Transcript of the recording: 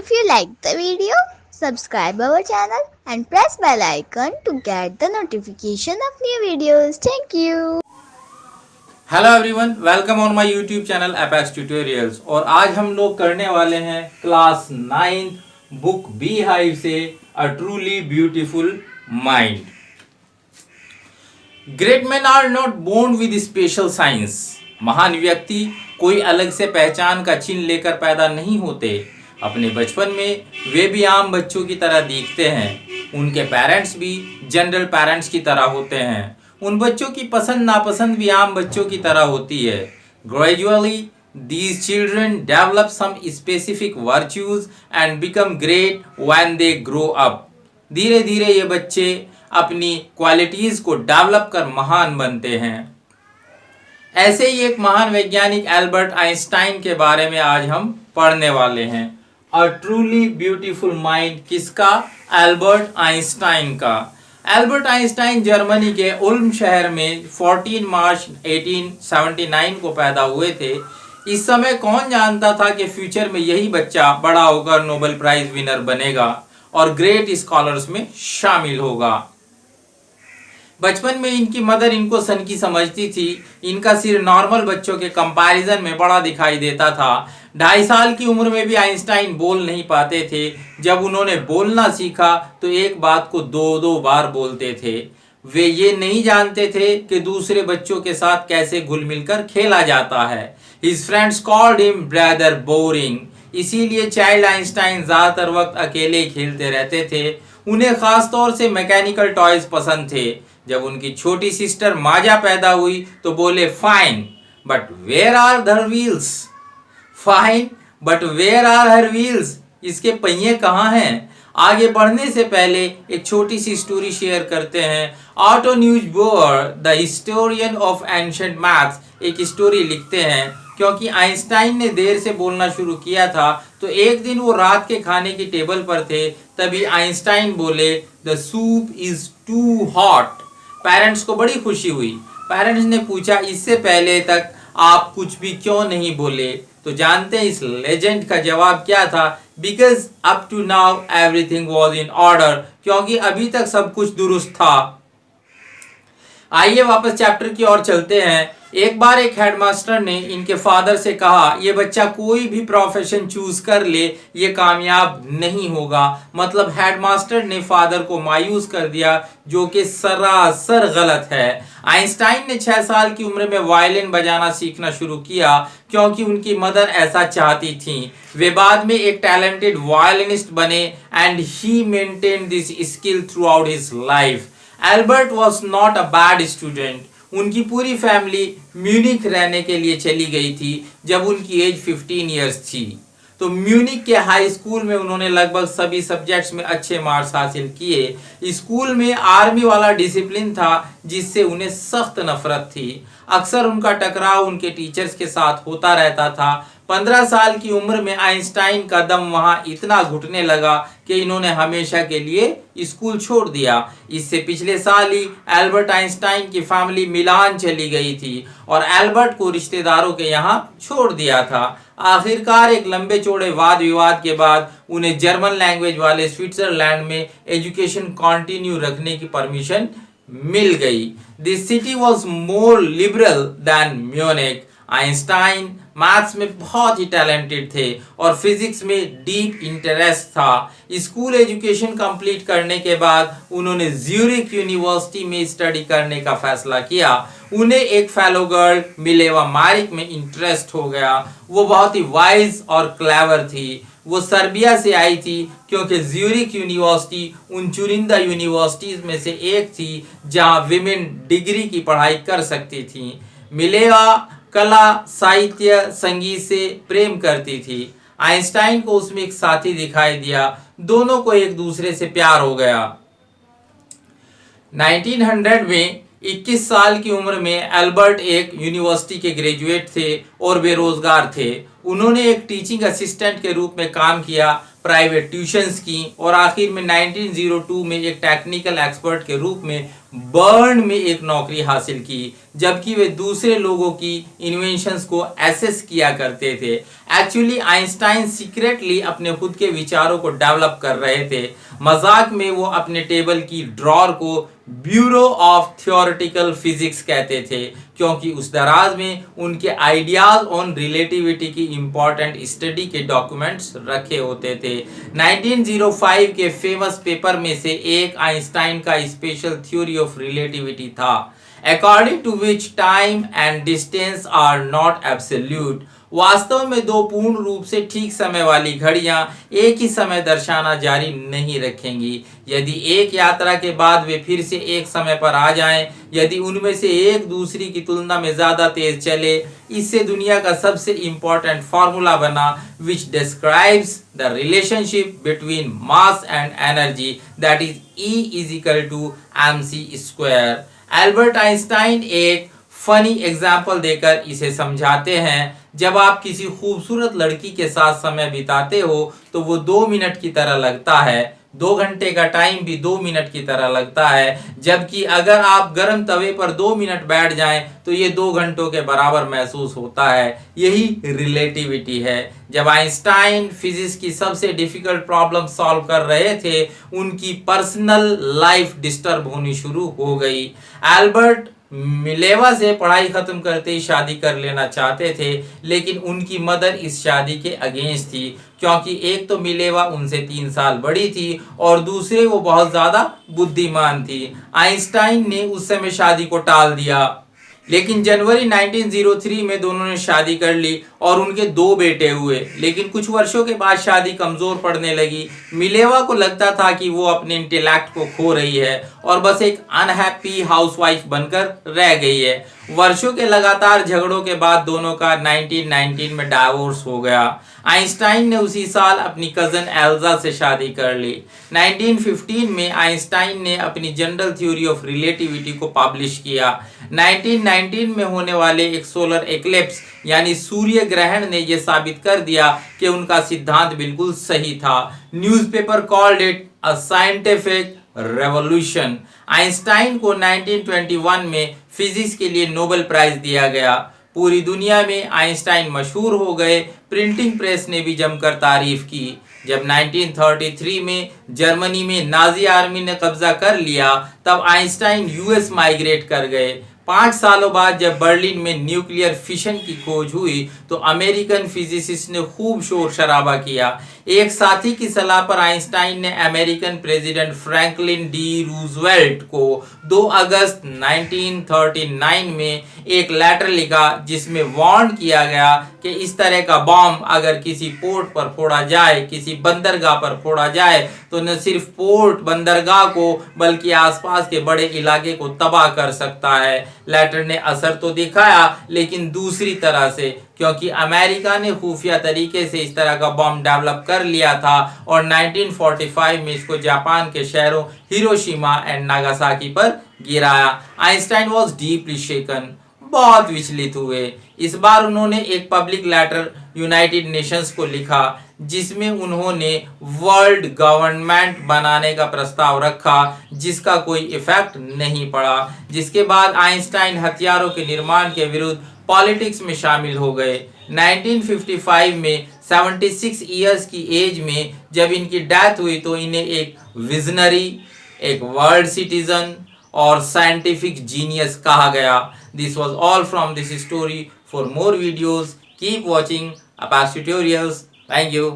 If you like the video, subscribe our channel and press bell icon to get the notification of new videos. Thank you. Hello everyone, welcome on my YouTube channel apex tutorials. और आज हम लोग करने वाले हैं class 9 book Beehive से a truly beautiful mind. Great man are not born with special science. महान व्यक्ति कोई अलग से पहचान का चिन्ह लेकर पैदा नहीं होते। अपने बचपन में वे भी आम बच्चों की तरह दिखते हैं। उनके पेरेंट्स भी जनरल पेरेंट्स की तरह होते हैं। उन बच्चों की पसंद नापसंद भी आम बच्चों की तरह होती है। Gradually these children develop some specific virtues and become great when they grow up। धीरे धीरे ये बच्चे अपनी क्वालिटीज को डेवलप कर महान बनते हैं। ऐसे ही एक महान वैज्ञानिक एल्बर्ट आइंस्टाइन के बारे में आज हम पढ़ने वाले हैं। अ ट्रूली ब्यूटीफुल माइंड किसका? एल्बर्ट आइंस्टाइन का। एल्बर्ट आइंस्टाइन जर्मनी के उल्म शहर में 14 मार्च 1879 को पैदा हुए थे। इस समय कौन जानता था कि फ्यूचर में यही बच्चा बड़ा होकर नोबेल प्राइज विनर बनेगा और ग्रेट स्कॉलर्स में शामिल होगा। बचपन में इनकी मदर इनको सनकी समझती थी। इनका सिर नॉर्मल बच्चों के कंपैरिजन में बड़ा दिखाई देता था। 2.5 साल की उम्र में भी आइंस्टाइन बोल नहीं पाते थे। जब उन्होंने बोलना सीखा तो एक बात को 2-2 बार बोलते थे। वे ये नहीं जानते थे कि दूसरे बच्चों के साथ कैसे घुल मिलकर खेला जाता है। His friends called him rather boring। इसीलिए चाइल्ड आइंस्टाइन ज्यादातर वक्त अकेले खेलते रहते थे। उन्हें खास तौर से मैकेनिकल टॉयज पसंद थे। जब उनकी छोटी सिस्टर माजा पैदा हुई तो बोले fine but where are her wheels. Fine but where are her wheels, इसके पहिए कहाँ हैं? आगे बढ़ने से पहले एक छोटी सी स्टोरी शेयर करते हैं। Otto Neugebauer the historian of ancient maths एक स्टोरी लिखते हैं। क्योंकि आइंस्टाइन ने देर से बोलना शुरू किया था तो एक दिन वो रात के खाने की टेबल पर थे। तभी आइंस्टाइन बोले the soup is too hot. Parents को बड़ी खुशी हुई। पेरेंट्स ने पूछा इससे पहले तक आप कुछ भी क्यों नहीं बोले? तो जानते हैं इस लेजेंड का जवाब क्या था? Because up to now everything was in order. क्योंकि अभी तक सब कुछ दुरुस्त था। आइए वापस चैप्टर की ओर चलते हैं। एक बार एक हेडमास्टर ने इनके फादर से कहा ये बच्चा कोई भी प्रोफेशन चूज कर ले ये कामयाब नहीं होगा। मतलब हेडमास्टर ने फादर को मायूस कर दिया, जो कि सरासर गलत है। आइंस्टाइन ने 6 साल की उम्र में वायलिन बजाना सीखना शुरू किया क्योंकि उनकी मदर ऐसा चाहती थी। वे बाद में एक टैलेंटेड वायलिनिस्ट बने and he maintain this skill through out his life. Albert was not a bad student. उनकी पूरी फैमिली म्यूनिख रहने के लिए चली गई थी जब उनकी एज 15 इयर्स थी। तो म्यूनिख के हाई स्कूल में उन्होंने लगभग सभी सब्जेक्ट्स में अच्छे मार्क्स हासिल किए। स्कूल में आर्मी वाला डिसिप्लिन था जिससे उन्हें सख्त नफरत थी। अक्सर उनका टकराव उनके टीचर्स के साथ होता रहता था। 15 साल की उम्र में आइंस्टाइन का दम वहां इतना घुटने लगा कि इन्होंने हमेशा के लिए स्कूल छोड़ दिया। इससे पिछले साल ही एल्बर्ट आइंस्टाइन की फैमिली मिलान चली गई थी और एल्बर्ट को रिश्तेदारों के यहाँ छोड़ दिया था। आखिरकार एक लंबे चौड़े वाद विवाद के बाद उन्हें जर्मन लैंग्वेज वाले स्विट्जरलैंड में एजुकेशन कंटिन्यू रखने की परमिशन मिल गई। This city was more liberal than Munich. Einstein maths में बहुत ही टैलेंटेड थे और फिजिक्स में डीप इंटरेस्ट था। स्कूल एजुकेशन कंप्लीट करने के बाद उन्होंने ज्यूरिख यूनिवर्सिटी में स्टडी करने का फैसला किया। उन्हें एक फेलो गर्ल मिलेवा मारिक में इंटरेस्ट हो गया। वो बहुत ही वाइज और क्लेवर थी। वो सर्बिया से आई थी क्योंकि ज्यूरिख यूनिवर्सिटी उन चुनिंदा यूनिवर्सिटीज में से एक थी जहां विमेन डिग्री की पढ़ाई कर सकती थी। मिलेवा कला, साहित्य, संगीत से प्रेम करती थी। आइंस्टाइन को उसमें एक साथी दिखाई दिया। दोनों को एक दूसरे से प्यार हो गया। 1900 में 21 साल की उम्र में एल्बर्ट एक यूनिवर्सिटी के ग्रेजुएट थे और बेरोजगार थे। उन्होंने एक टीचिंग असिस्टेंट के रूप में काम किया। प्राइवेट ट्यूशन्स की और आखिर में 1902 में एक टेक्निकल एक्सपर्ट के रूप में बर्न में एक नौकरी हासिल की, जबकि वे दूसरे लोगों की इन्वेंशंस को एसेस किया करते थे। एक्चुअली आइंस्टाइन सीक्रेटली अपने खुद के विचारों को डेवलप कर रहे थे। मजाक में वो अपने टेबल की ड्रॉर को ब्यूरो ऑफ थियोरेटिकल फिजिक्स कहते थे, क्योंकि उस दराज में उनके आइडियाज ऑन रिलेटिविटी की इंपॉर्टेंट स्टडी के डॉक्यूमेंट्स रखे होते थे। 1905 के फेमस पेपर में से एक आइंस्टाइन का स्पेशल थ्योरी ऑफ रिलेटिविटी था, according to which time and distance are not absolute. वास्तव में दो पूर्ण रूप से ठीक समय वाली घड़ियां एक ही समय दर्शाना जारी नहीं रखेंगी। यदि एक यात्रा के बाद वे फिर से एक समय पर आ जाएं, यदि उनमें से एक दूसरी की तुलना में ज्यादा तेज चले, इससे दुनिया का सबसे इंपॉर्टेंट फॉर्मूला बना which describes the relationship between mass and energy, that is E is equal to mc²। Albert Einstein एक फनी एग्जाम्पल देकर इसे समझाते हैं। जब आप किसी खूबसूरत लड़की के साथ समय बिताते हो तो वो 2 मिनट की तरह लगता है, 2 घंटे का टाइम भी 2 मिनट की तरह लगता है, जबकि अगर आप गर्म तवे पर 2 मिनट बैठ जाएं तो ये 2 घंटों के बराबर महसूस होता है। यही रिलेटिविटी है। जब आइंस्टाइन फिजिक्स की सबसे डिफिकल्ट प्रॉब्लम सॉल्व कर रहे थे, उनकी पर्सनल लाइफ डिस्टर्ब होनी शुरू हो गई। एल्बर्ट मिलेवा से पढ़ाई खत्म करते ही शादी कर लेना चाहते थे, लेकिन उनकी मदर इस शादी के अगेंस्ट थी, क्योंकि एक तो मिलेवा उनसे 3 साल बड़ी थी और दूसरे वो बहुत ज्यादा बुद्धिमान थी। आइंस्टाइन ने उस समय शादी को टाल दिया, लेकिन जनवरी 1903 में दोनों ने शादी कर ली और उनके 2 बेटे हुए। लेकिन कुछ वर्षों के बाद शादी कमजोर पड़ने लगी। मिलेवा को लगता था कि वो अपने इंटेलेक्ट को खो रही है और बस एक अनहैप्पी हाउसवाइफ बनकर रह गई है। वर्षों के लगातार झगड़ों के बाद दोनों का 1919 में डाइवोर्स हो गया। आइंस्टाइन ने उसी साल अपनी कजन एल्जा से शादी कर ली। 1915 में आइंस्टाइन ने अपनी जनरल थ्योरी ऑफ रिलेटिविटी को पब्लिश किया। 1919 में होने वाले एक सोलर एक्लिप्स यानी सूर्य ग्रहण ने यह साबित कर दिया कि उनका सिद्धांत बिल्कुल सही था। Newspaper called it a scientific revolution. Einstein को 1921 में फिजिक्स के लिए नोबेल प्राइज दिया गया। पूरी दुनिया में आइंस्टाइन मशहूर हो गए। प्रिंटिंग प्रेस ने भी जमकर तारीफ की। जब 1933 में जर्मनी में नाजी आर्मी ने कब्जा कर लिया, तब आइंस्टाइन यूएस माइग्रेट कर गए। 5 सालों बाद जब बर्लिन में न्यूक्लियर फिशन की खोज हुई तो अमेरिकन फिजिसिस्ट ने खूब शोर शराबा किया। एक साथी की सलाह पर आइंस्टाइन ने American president Franklin D Roosevelt को 2 अगस्त 1939 में एक लेटर लिखा, जिसमें वार्न किया गया कि इस तरह का बॉम्ब अगर किसी पोर्ट पर फोड़ा जाए, किसी बंदरगाह पर फोड़ा जाए, तो न सिर्फ पोर्ट बंदरगाह को बल्कि आसपास के बड़े इलाके को तबाह कर सकता है। लेटर ने असर तो दिखाया, लेकिन दूसरी तरह से, क्योंकि अमेरिका ने खुफिया तरीके से इस तरह का बॉम्ब डेवलप कर लिया था और 1945 में इसको जापान के शहरों हिरोशिमा एंड नागासाकी पर गिराया। आइंस्टाइन वाज डीपली शेकन, बहुत विचलित हुए। इस बार उन्होंने एक पब्लिक लेटर यूनाइटेड नेशंस को लिखा, जिसमें उन्होंने वर्ल्ड गवर्नमेंट बनाने का प्रस्ताव रखा, जिसका कोई इफेक्ट नहीं पड़ा। जिसके बाद आइंस्टाइन हथियारों के निर्माण के विरुद्ध पॉलिटिक्स में शामिल हो गए। 1955 में 76 इयर्स की एज में जब इनकी डेथ हुई तो इन्हें एक विजनरी, एक वर्ल्ड सिटीजन और साइंटिफिक जीनियस कहा गया। This was all from this story. For more videos keep watching Apache Tutorials. Thank you.